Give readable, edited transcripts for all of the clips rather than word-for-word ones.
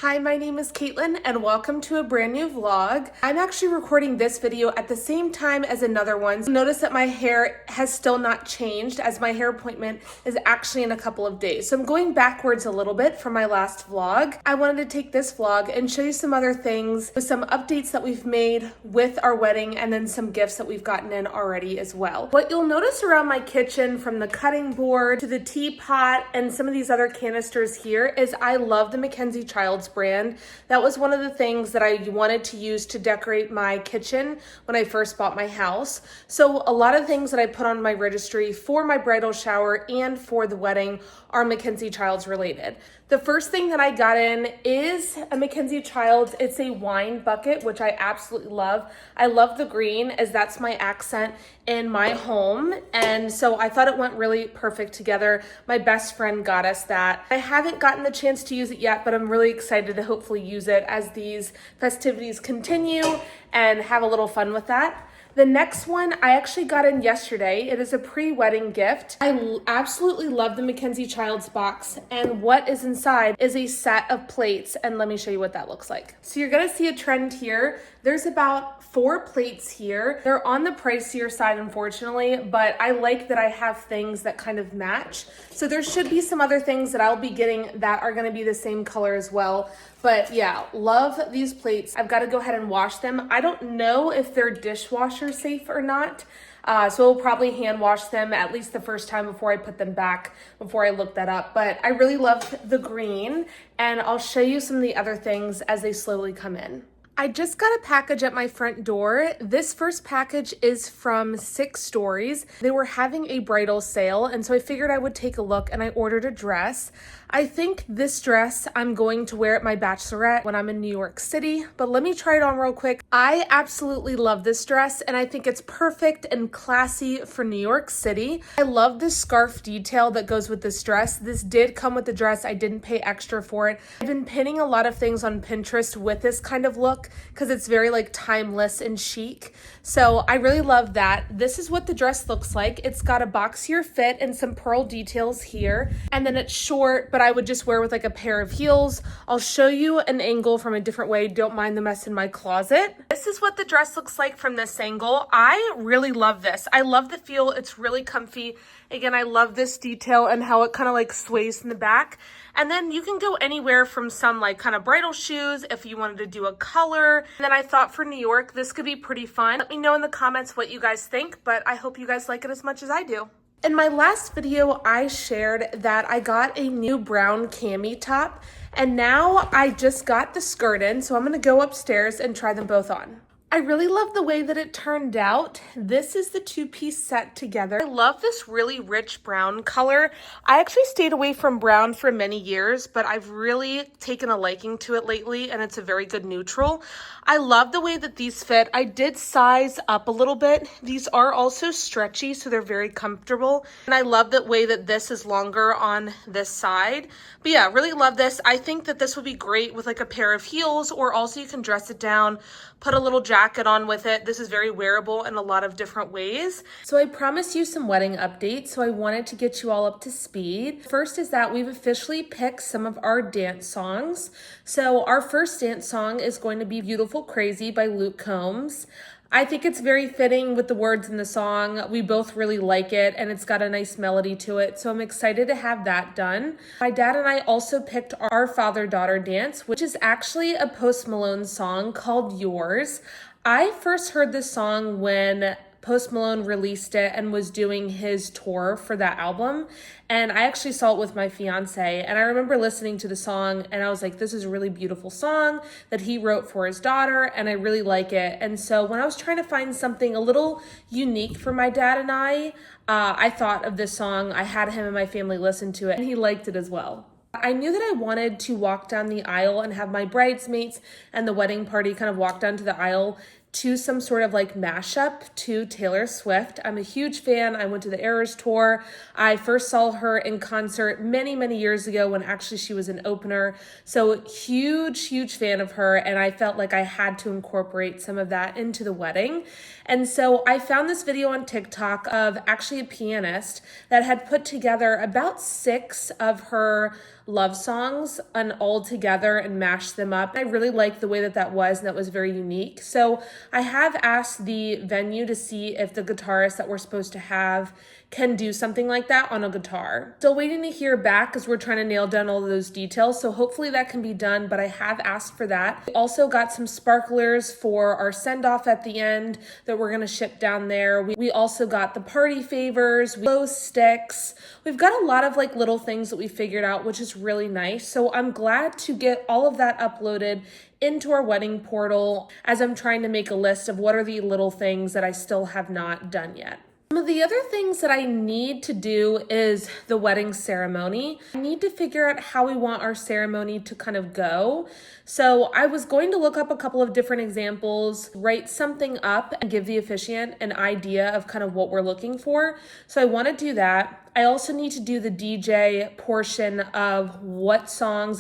Hi, my name is Caitlin and welcome to a brand new vlog. I'm actually recording this video at the same time as another one. Notice that my hair has still not changed as my hair appointment is actually in a couple of days. So I'm going backwards a little bit from my last vlog. I wanted to take this vlog and show you some other things with some updates that we've made with our wedding and then some gifts that we've gotten in already as well. What you'll notice around my kitchen, from the cutting board to the teapot and some of these other canisters here, is I love the Mackenzie Child's brand. That was one of the things that I wanted to use to decorate my kitchen when I first bought my house. So a lot of things that I put on my registry for my bridal shower and for the wedding are Mackenzie Child's related. The first thing that I got in is a Mackenzie Child's. It's a wine bucket, which I absolutely love. I love the green as that's my accent in my home. And so I thought it went really perfect together. My best friend got us that. I haven't gotten the chance to use it yet, but I'm really excited to hopefully use it as these festivities continue and have a little fun with that. The next one I actually got in yesterday. It is a pre-wedding gift. I absolutely love the Mackenzie Child's box, and what is inside is a set of plates, and let me show you what that looks like. So you're gonna see a trend here. There's about 4 plates here. They're on the pricier side, unfortunately, but I like that I have things that kind of match. So there should be some other things that I'll be getting that are gonna be the same color as well. But yeah, love these plates. I've got to go ahead and wash them. I don't know if they're dishwasher safe or not. So we'll probably hand wash them at least the first time before I put them back, before I look that up. But I really love the green, and I'll show you some of the other things as they slowly come in. I just got a package at my front door. This first package is from 6 Stories. They were having a bridal sale, and so I figured I would take a look, and I ordered a dress. I think this dress I'm going to wear at my bachelorette when I'm in New York City, but let me try it on real quick. I absolutely love this dress, and I think it's perfect and classy for New York City. I love this scarf detail that goes with this dress. This did come with the dress. I didn't pay extra for it. I've been pinning a lot of things on Pinterest with this kind of look because it's very like timeless and chic. So I really love that. This is what the dress looks like. It's got a boxier fit and some pearl details here, and then it's short, but I would just wear with like a pair of heels. I'll show you an angle from a different way. Don't mind the mess in my closet. This is what the dress looks like from this angle. I really love this. I love the feel. It's really comfy. Again, I love this detail and how it kind of like sways in the back. And then you can go anywhere from some like kind of bridal shoes if you wanted to do a color. And then I thought for New York, this could be pretty fun. Let me know in the comments what you guys think, but I hope you guys like it as much as I do. In my last video, I shared that I got a new brown cami top, and now I just got the skirt in, so I'm gonna go upstairs and try them both on. I really love the way that it turned out. This is the 2-piece set together. I love this really rich brown color. I actually stayed away from brown for many years, but I've really taken a liking to it lately, and it's a very good neutral. I love the way that these fit. I did size up a little bit. These are also stretchy, so they're very comfortable. And I love the way that this is longer on this side. But yeah, really love this. I think that this would be great with like a pair of heels, or also you can dress it down, put a little jacket on with it. This is very wearable in a lot of different ways. So I promised you some wedding updates, so I wanted to get you all up to speed. First is that we've officially picked some of our dance songs. So our first dance song is going to be Beautiful Crazy by Luke Combs. I think it's very fitting with the words in the song. We both really like it, and it's got a nice melody to it, so I'm excited to have that done. My dad and I also picked our father-daughter dance, which is actually a Post Malone song called Yours. I first heard this song when Post Malone released it and was doing his tour for that album, and I actually saw it with my fiance, and I remember listening to the song and I was like, this is a really beautiful song that he wrote for his daughter, and I really like it. And so when I was trying to find something a little unique for my dad and I thought of this song. I had him and my family listen to it, and he liked it as well. I knew that I wanted to walk down the aisle and have my bridesmaids and the wedding party kind of walk down to the aisle to some sort of like mashup to Taylor Swift. I'm a huge fan. I went to the Eras tour. I first saw her in concert many, many years ago when actually she was an opener. So huge fan of her. And I felt like I had to incorporate some of that into the wedding. And so I found this video on TikTok of actually a pianist that had put together about 6 of her love songs and all together and mashed them up. I really liked the way that was, and that was very unique. So I have asked the venue to see if the guitarist that we're supposed to have can do something like that on a guitar. Still waiting to hear back because we're trying to nail down all of those details. So hopefully that can be done, but I have asked for that. We also got some sparklers for our send-off at the end that we're gonna ship down there. We also got the party favors, glow sticks. We've got a lot of like little things that we figured out, which is really nice. So I'm glad to get all of that uploaded into our wedding portal as I'm trying to make a list of what are the little things that I still have not done yet. Some of the other things that I need to do is the wedding ceremony. I need to figure out how we want our ceremony to kind of go. So I was going to look up a couple of different examples, write something up and give the officiant an idea of kind of what we're looking for. So I want to do that. I also need to do the DJ portion of what songs,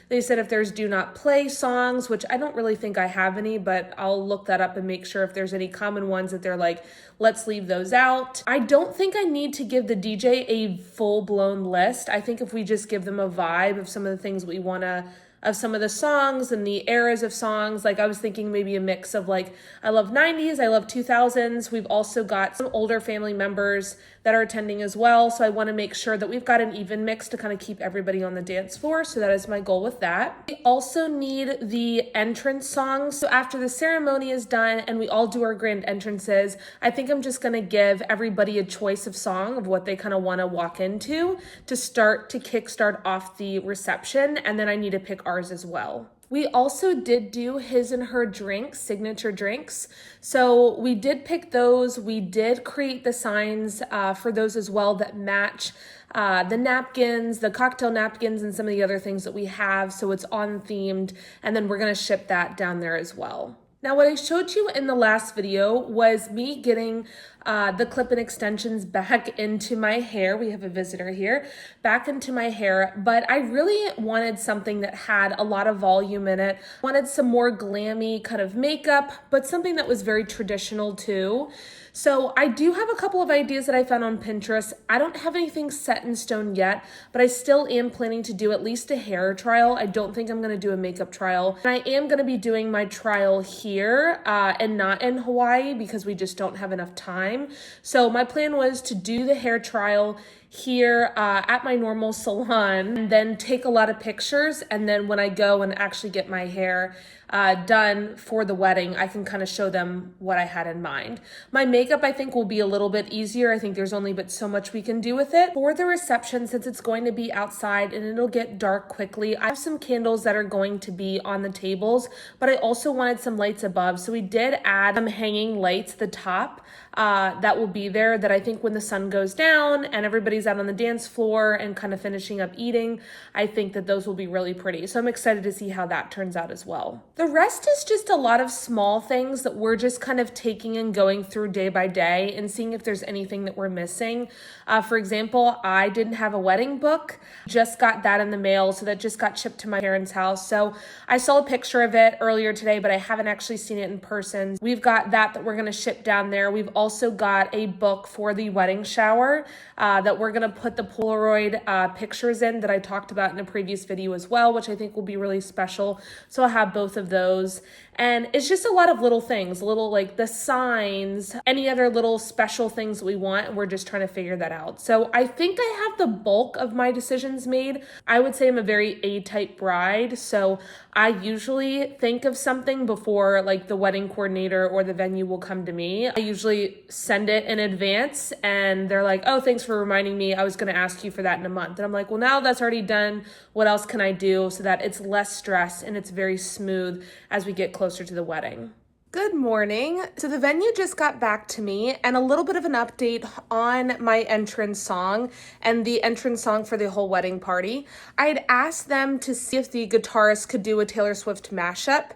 they said if there's do not play songs, which I don't really think I have any, but I'll look that up and make sure if there's any common ones that they're like, let's leave those out. I don't think I need to give the DJ a full-blown list. I think if we just give them a vibe of some of the things we want to, of some of the songs and the eras of songs. Like I was thinking maybe a mix of like, I love 90s, I love 2000s. We've also got some older family members that are attending as well. So I want to make sure that we've got an even mix to kind of keep everybody on the dance floor. So that is my goal with that. We also need the entrance songs. So after the ceremony is done and we all do our grand entrances, I think I'm just going to give everybody a choice of song of what they kind of want to walk into to kickstart off the reception. And then I need to pick ours as well. We also did do his and her drinks, signature drinks. So we did pick those. We did create the signs for those as well that match the napkins, the cocktail napkins, and some of the other things that we have. So it's on themed. And then we're going to ship that down there as well. Now, what I showed you in the last video was me getting the clip-in extensions back into my hair. We have a visitor here, back into my hair, but I really wanted something that had a lot of volume in it. Wanted some more glammy kind of makeup, but something that was very traditional too. So I do have a couple of ideas that I found on Pinterest. I don't have anything set in stone yet, but I still am planning to do at least a hair trial. I don't think I'm going to do a makeup trial. And I am going to be doing my trial here and not in Hawaii because we just don't have enough time. So my plan was to do the hair trial here at my normal salon and then take a lot of pictures. And then when I go and actually get my hair done for the wedding, I can kind of show them what I had in mind. My makeup, I think, will be a little bit easier. I think there's only but so much we can do with it. For the reception, since it's going to be outside and it'll get dark quickly, I have some candles that are going to be on the tables, but I also wanted some lights above. So we did add some hanging lights at the top that will be there that I think when the sun goes down and everybody's out on the dance floor and kind of finishing up eating, I think that those will be really pretty. So I'm excited to see how that turns out as well. The rest is just a lot of small things that we're just kind of taking and going through day by day and seeing if there's anything that we're missing. For example, I didn't have a wedding book, just got that in the mail. So that just got shipped to my parents' house. So I saw a picture of it earlier today, but I haven't actually seen it in person. We've got that we're going to ship down there. We've also got a book for the wedding shower that we're going to put the Polaroid pictures in that I talked about in a previous video as well, which I think will be really special. So I'll have both of those. And it's just a lot of little things, little like the signs, any other little special things that we want. And we're just trying to figure that out. So I think I have the bulk of my decisions made. I would say I'm a very A-type bride. So I usually think of something before like the wedding coordinator or the venue will come to me. I usually send it in advance and they're like, oh, thanks for reminding me. I was going to ask you for that in a month. And I'm like, well, now that's already done. What else can I do so that it's less stress and it's very smooth as we get closer to the wedding? Good morning. So the venue just got back to me and a little bit of an update on my entrance song and the entrance song for the whole wedding party. I had asked them to see if the guitarist could do a Taylor Swift mashup.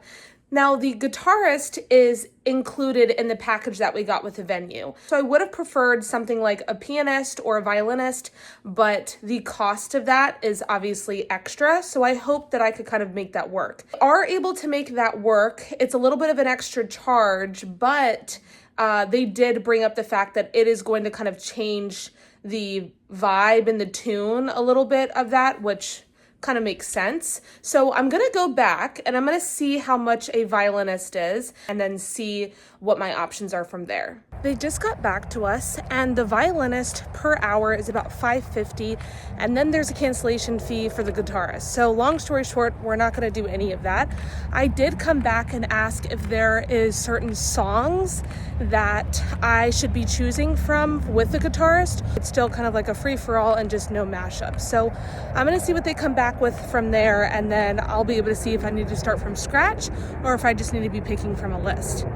Now, the guitarist is included in the package that we got with the venue. So I would have preferred something like a pianist or a violinist, but the cost of that is obviously extra. So I hope that I could kind of make that work. We are able to make that work. It's a little bit of an extra charge, but they did bring up the fact that it is going to kind of change the vibe and the tune a little bit of that, which kind of makes sense. So I'm gonna go back and I'm gonna see how much a violinist is and then see what my options are from there. They just got back to us and the violinist per hour is about $5.50, and then there's a cancellation fee for the guitarist. So long story short, we're not gonna do any of that. I did come back and ask if there is certain songs that I should be choosing from with the guitarist. It's still kind of like a free-for-all and just no mashup. So I'm gonna see what they come back with from there, and then I'll be able to see if I need to start from scratch or if I just need to be picking from a list.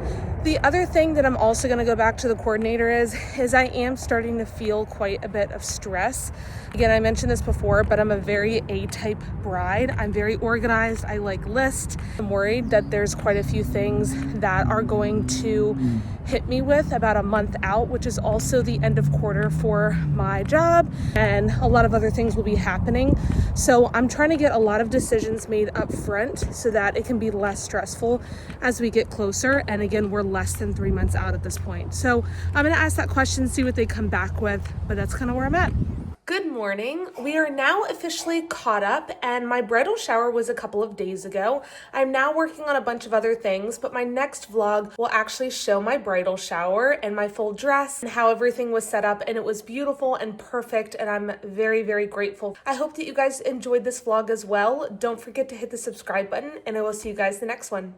The other thing that I'm also going to go back to the coordinator is I am starting to feel quite a bit of stress. Again, I mentioned this before, but I'm a very A-type bride. I'm very organized. I like lists. I'm worried that there's quite a few things that are going to hit me with about a month out, which is also the end of quarter for my job, and a lot of other things will be happening. So I'm trying to get a lot of decisions made up front so that it can be less stressful as we get closer. And again, we're less than 3 months out at this point. So I'm going to ask that question, see what they come back with, but that's kind of where I'm at. Good morning. We are now officially caught up, and my bridal shower was a couple of days ago. I'm now working on a bunch of other things, but my next vlog will actually show my bridal shower and my full dress and how everything was set up, and it was beautiful and perfect, and I'm very, very grateful. I hope that you guys enjoyed this vlog as well. Don't forget to hit the subscribe button, and I will see you guys in the next one.